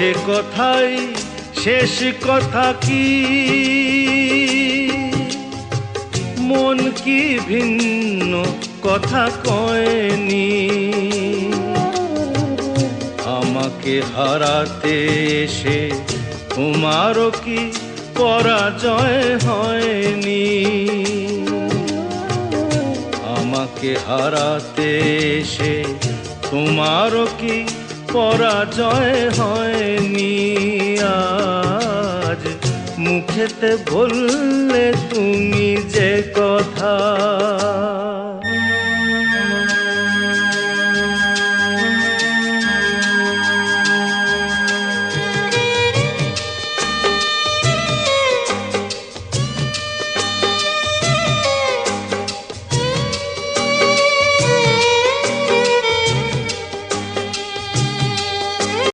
সে কথাই শেষ কথা কি? মন কি ভিন্ন কথা কয়নি? আমাকে হারাতে এসে তোমারও কি পরাজয় হয়নি? আমাকে হারাতে এসে তোমারও কি পরাজয় হয়নি? আজ মুখেতে বললে তুমি যে কথা